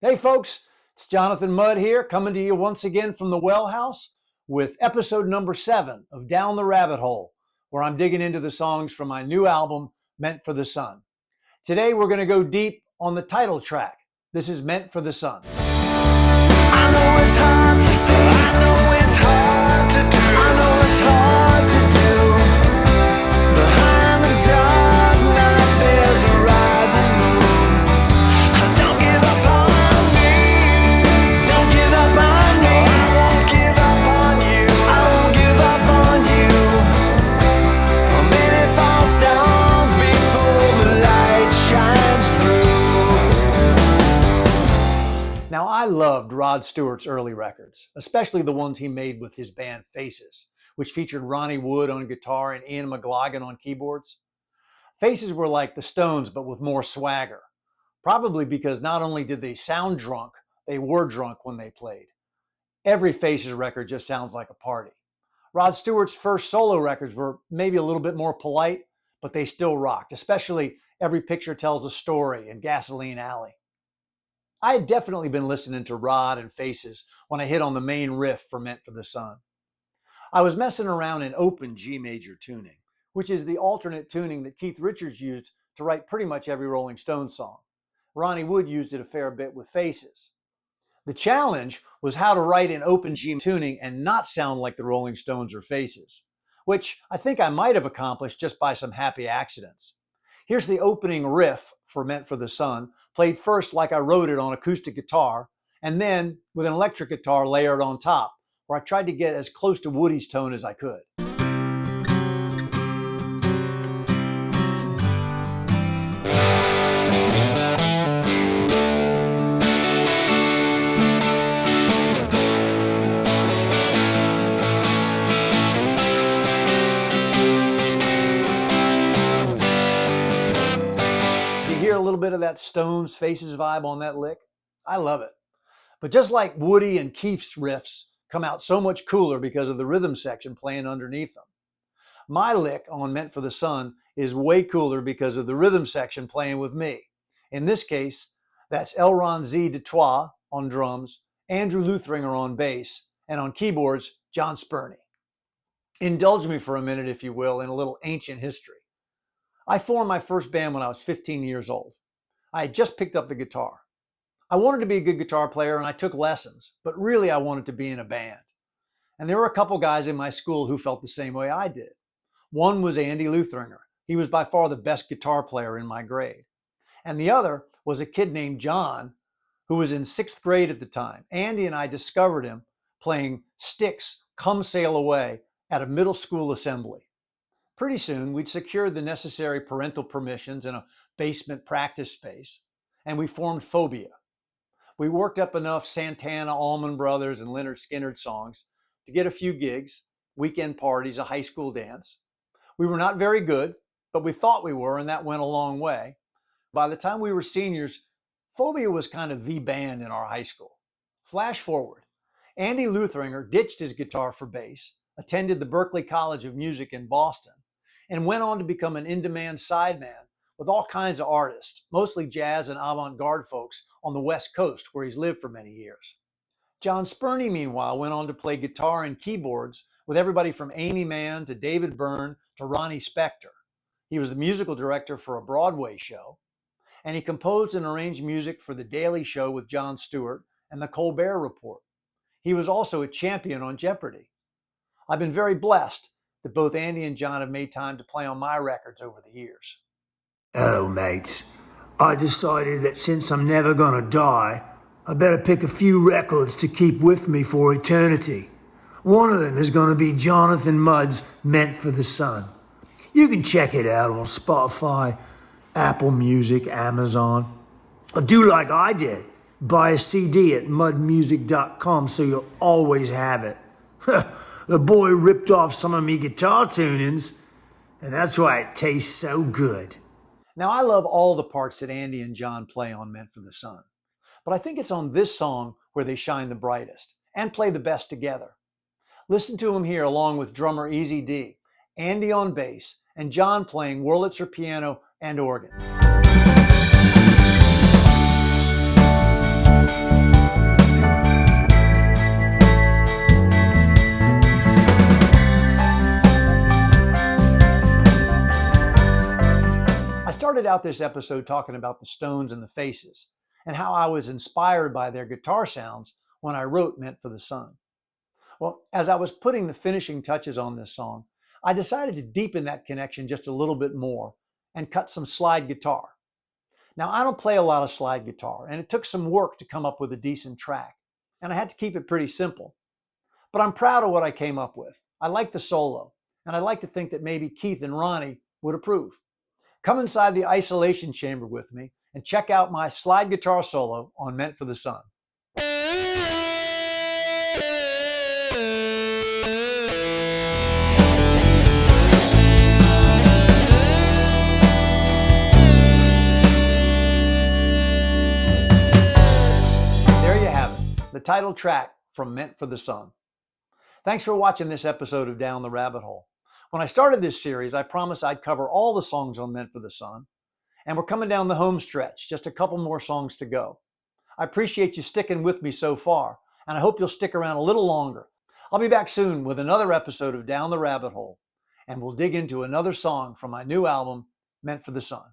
Hey folks, it's Jonathan Mudd here, coming to you once again from the Well House with episode number 7 of Down the Rabbit Hole, where I'm digging into the songs from my new album, Meant for the Sun. Today we're going to go deep on the title track. This is Meant for the Sun. I know it's hard to see, I know it's hard to do, I know it's hard to do. Behind the dark night there's a rising moon. Don't give up on me, don't give up on me. I won't give up on you, I won't give up on you. Many false dawns before the light shines through. Now I loved Rod Stewart's early records, especially the ones he made with his band Faces, which featured Ronnie Wood on guitar and Ian McLagan on keyboards. Faces were like the Stones, but with more swagger. Probably because not only did they sound drunk, they were drunk when they played. Every Faces record just sounds like a party. Rod Stewart's first solo records were maybe a little bit more polite, but they still rocked, especially Every Picture Tells a Story and Gasoline Alley. I had definitely been listening to Rod and Faces when I hit on the main riff for Meant for the Sun. I was messing around in open G major tuning, which is the alternate tuning that Keith Richards used to write pretty much every Rolling Stones song. Ronnie Wood used it a fair bit with Faces. The challenge was how to write in open G tuning and not sound like the Rolling Stones or Faces, which I think I might have accomplished just by some happy accidents. Here's the opening riff for Meant for the Sun, played first like I wrote it on acoustic guitar, and then with an electric guitar layered on top, where I tried to get as close to Woody's tone as I could. You hear a little bit of that Stones Faces vibe on that lick? I love it. But just like Woody and Keith's riffs come out so much cooler because of the rhythm section playing underneath them, my lick on Meant for the Sun is way cooler because of the rhythm section playing with me. In this case, that's Elrond Z deTrois on drums, Andrew Luthringer on bass, and on keyboards, Jon Spurney. Indulge me for a minute, if you will, in a little ancient history. I formed my first band when I was 15 years old. I had just picked up the guitar. I wanted to be a good guitar player and I took lessons, but really I wanted to be in a band. And there were a couple guys in my school who felt the same way I did. One was Andy Luthringer. He was by far the best guitar player in my grade. And the other was a kid named Jon, who was in 6th grade at the time. Andy and I discovered him playing Styx, Come Sail Away at a middle school assembly. Pretty soon we'd secured the necessary parental permissions in a basement practice space, and we formed Phobia. We worked up enough Santana, Allman Brothers, and Lynyrd Skynyrd songs to get a few gigs, weekend parties, a high school dance. We were not very good, but we thought we were, and that went a long way. By the time we were seniors, Phobia was kind of the band in our high school. Flash forward. Andy Luthringer ditched his guitar for bass, attended the Berklee College of Music in Boston, and went on to become an in-demand sideman with all kinds of artists, mostly jazz and avant-garde folks on the West Coast, where he's lived for many years. Jon Spurney, meanwhile, went on to play guitar and keyboards with everybody from Amy Mann to David Byrne to Ronnie Spector. He was the musical director for a Broadway show, and he composed and arranged music for The Daily Show with Jon Stewart and The Colbert Report. He was also a champion on Jeopardy! I've been very blessed that both Andy and Jon have made time to play on my records over the years. Oh, mates, I decided that since I'm never gonna die, I better pick a few records to keep with me for eternity. One of them is gonna be Jonathan Mudd's Meant for the Sun. You can check it out on Spotify, Apple Music, Amazon. Or do like I did, buy a CD at mudmusic.com so you'll always have it. The boy ripped off some of me guitar tunings, and that's why it tastes so good. Now, I love all the parts that Andy and Jon play on Meant for the Sun, but I think it's on this song where they shine the brightest and play the best together. Listen to them here along with drummer Easy D, Andy on bass, and Jon playing Wurlitzer piano and organ. out this episode talking about the Stones and the Faces, and how I was inspired by their guitar sounds when I wrote Meant for the Sun. Well, as I was putting the finishing touches on this song, I decided to deepen that connection just a little bit more and cut some slide guitar. Now, I don't play a lot of slide guitar, and it took some work to come up with a decent track, and I had to keep it pretty simple. But I'm proud of what I came up with. I like the solo, and I like to think that maybe Keith and Ronnie would approve. Come inside the isolation chamber with me and check out my slide guitar solo on Meant for the Sun. There you have it, the title track from Meant for the Sun. Thanks for watching this episode of Down the Rabbit Hole. When I started this series, I promised I'd cover all the songs on Meant for the Sun, and we're coming down the home stretch, just a couple more songs to go. I appreciate you sticking with me so far, and I hope you'll stick around a little longer. I'll be back soon with another episode of Down the Rabbit Hole, and we'll dig into another song from my new album, Meant for the Sun.